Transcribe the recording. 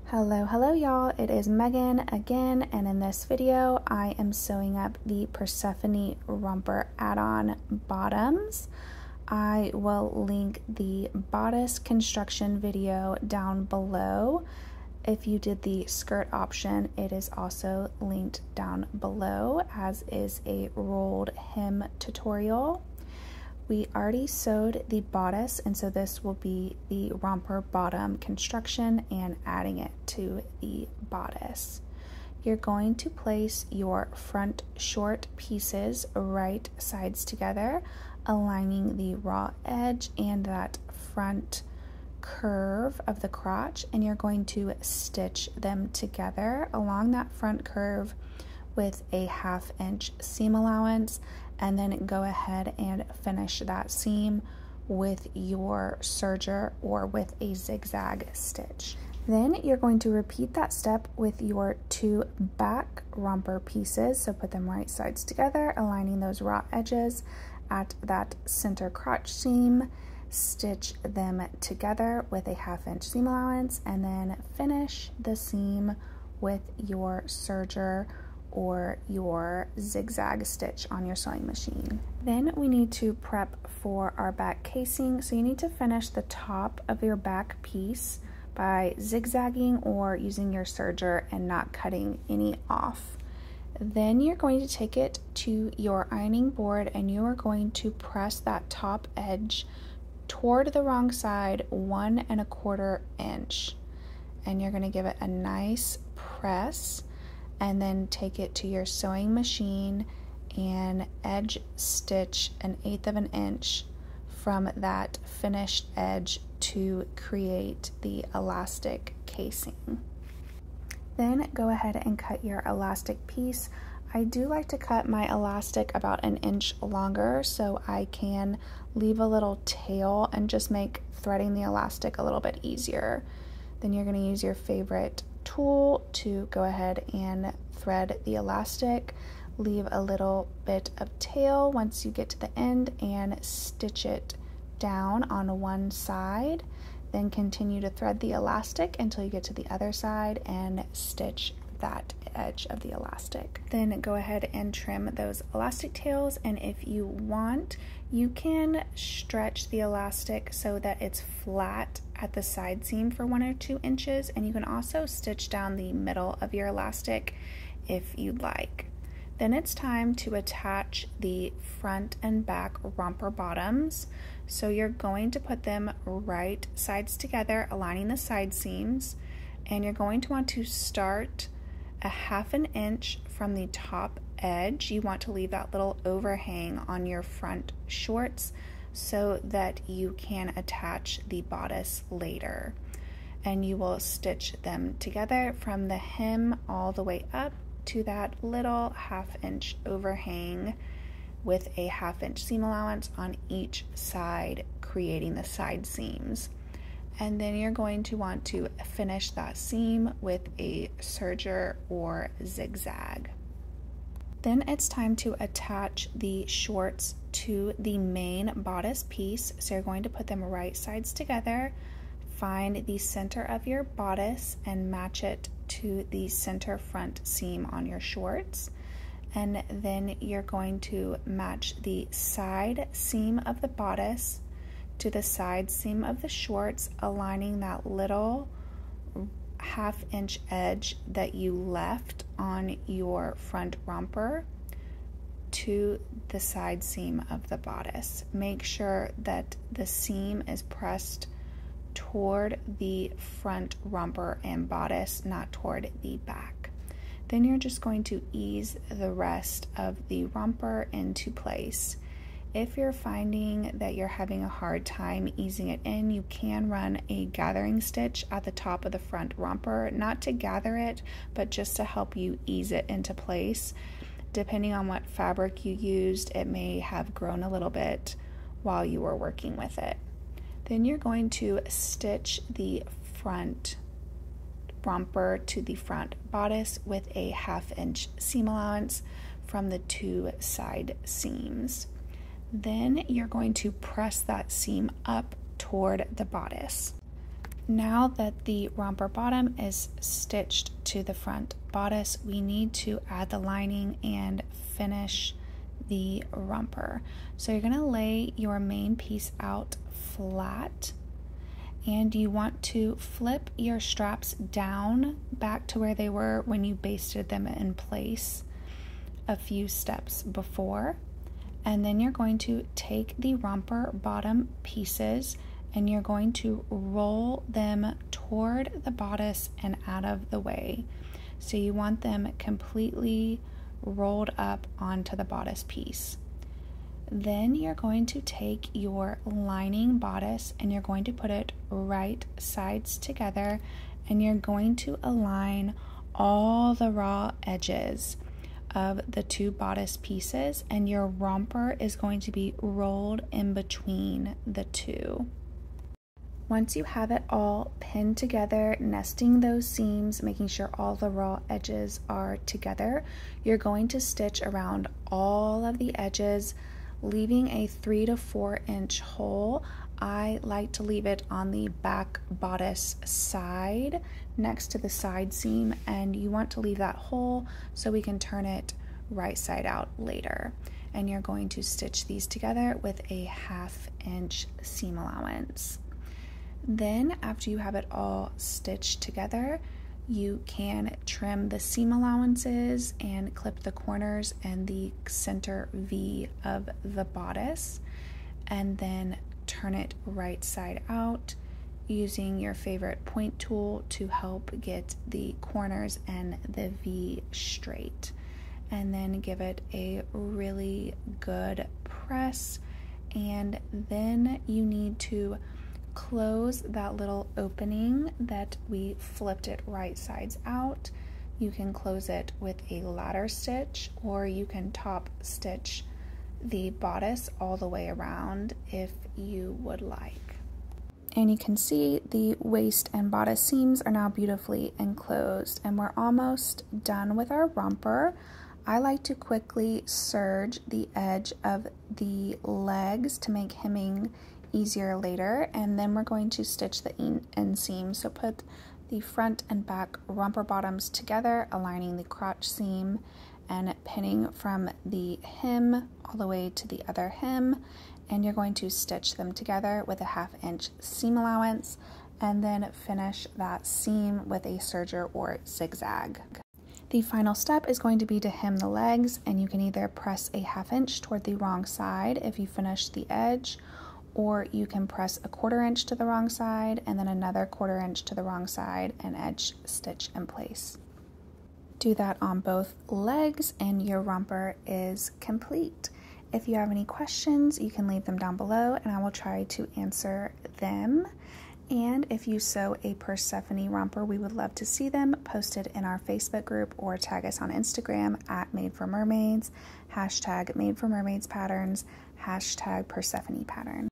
Hello y'all, it is Megan again, and in this video I am sewing up the Persephone romper add-on bottoms. I will link the bodice construction video down below. If you did the skirt option, it is also linked down below, as is a rolled hem tutorial. We already sewed the bodice, and so this will be the romper bottom construction and adding it to the bodice. You're going to place your front short pieces right sides together, aligning the raw edge and that front curve of the crotch, and you're going to stitch them together along that front curve with a 1/2 inch seam allowance, and then go ahead and finish that seam with your serger or with a zigzag stitch. Then you're going to repeat that step with your 2 back romper pieces, so put them right sides together, aligning those raw edges at that center crotch seam, stitch them together with a 1/2 inch seam allowance, and then finish the seam with your serger or your zigzag stitch on your sewing machine. Then we need to prep for our back casing, so you need to finish the top of your back piece by zigzagging or using your serger and not cutting any off. Then you're going to take it to your ironing board and you are going to press that top edge toward the wrong side 1 1/4 inch, and you're going to give it a nice press, and then take it to your sewing machine and edge stitch 1/8 inch from that finished edge to create the elastic casing. Then go ahead and cut your elastic piece. I do like to cut my elastic about 1 inch longer so I can leave a little tail and just make threading the elastic a little bit easier. Then you're going to use your favorite tool to go ahead and thread the elastic. Leave a little bit of tail once you get to the end and stitch it down on one side. Then continue to thread the elastic until you get to the other side and stitch that edge of the elastic. Then go ahead and trim those elastic tails, and if you want, you can stretch the elastic so that it's flat at the side seam for 1 or 2 inches, and you can also stitch down the middle of your elastic if you'd like. Then it's time to attach the front and back romper bottoms. So you're going to put them right sides together, aligning the side seams, and you're going to want to start a 1/2 inch from the top edge. You want to leave that little overhang on your front shorts so that you can attach the bodice later. And you will stitch them together from the hem all the way up to that little 1/2 inch overhang with a 1/2 inch seam allowance on each side, creating the side seams. And then you're going to want to finish that seam with a serger or zigzag. Then it's time to attach the shorts to the main bodice piece. So you're going to put them right sides together, find the center of your bodice and match it to the center front seam on your shorts. And then you're going to match the side seam of the bodice to the side seam of the shorts, aligning that little 1/2 inch edge that you left on your front romper to the side seam of the bodice. Make sure that the seam is pressed toward the front romper and bodice, not toward the back. Then you're just going to ease the rest of the romper into place. If you're finding that you're having a hard time easing it in, you can run a gathering stitch at the top of the front romper, not to gather it, but just to help you ease it into place. Depending on what fabric you used, it may have grown a little bit while you were working with it. Then you're going to stitch the front romper to the front bodice with a 1/2 inch seam allowance from the 2 side seams. Then you're going to press that seam up toward the bodice. Now that the romper bottom is stitched to the front bodice, we need to add the lining and finish the romper. So you're going to lay your main piece out flat, and you want to flip your straps down back to where they were when you basted them in place a few steps before. And then you're going to take the romper bottom pieces and you're going to roll them toward the bodice and out of the way. So you want them completely rolled up onto the bodice piece. Then you're going to take your lining bodice and you're going to put it right sides together, and you're going to align all the raw edges of the two bodice pieces, and your romper is going to be rolled in between the two. Once you have it all pinned together, nesting those seams, making sure all the raw edges are together, you're going to stitch around all of the edges, leaving a 3 to 4 inch hole. I like to leave it on the back bodice side next to the side seam, and you want to leave that hole so we can turn it right side out later. And you're going to stitch these together with a 1/2 inch seam allowance. Then after you have it all stitched together, you can trim the seam allowances and clip the corners and the center V of the bodice, and then turn it right side out using your favorite point tool to help get the corners and the V straight. And then give it a really good press, and then you need to close that little opening that we flipped it right sides out. You can close it with a ladder stitch, or you can top stitch the bodice all the way around if you would like. And you can see the waist and bodice seams are now beautifully enclosed, and we're almost done with our romper. I like to quickly serge the edge of the legs to make hemming easier later, and then we're going to stitch the inseam. So put the front and back romper bottoms together, aligning the crotch seam and pinning from the hem all the way to the other hem, and you're going to stitch them together with a 1/2 inch seam allowance, and then finish that seam with a serger or zigzag. The final step is going to be to hem the legs, and you can either press a 1/2 inch toward the wrong side if you finish the edge, or you can press a 1/4 inch to the wrong side and then another 1/4 inch to the wrong side and edge stitch in place. Do that on both legs and your romper is complete. If you have any questions, you can leave them down below and I will try to answer them. And if you sew a Persephone romper, we would love to see them posted in our Facebook group, or tag us on Instagram at Made for Mermaids, #MadeForMermaidsPatterns, #Persephone Pattern.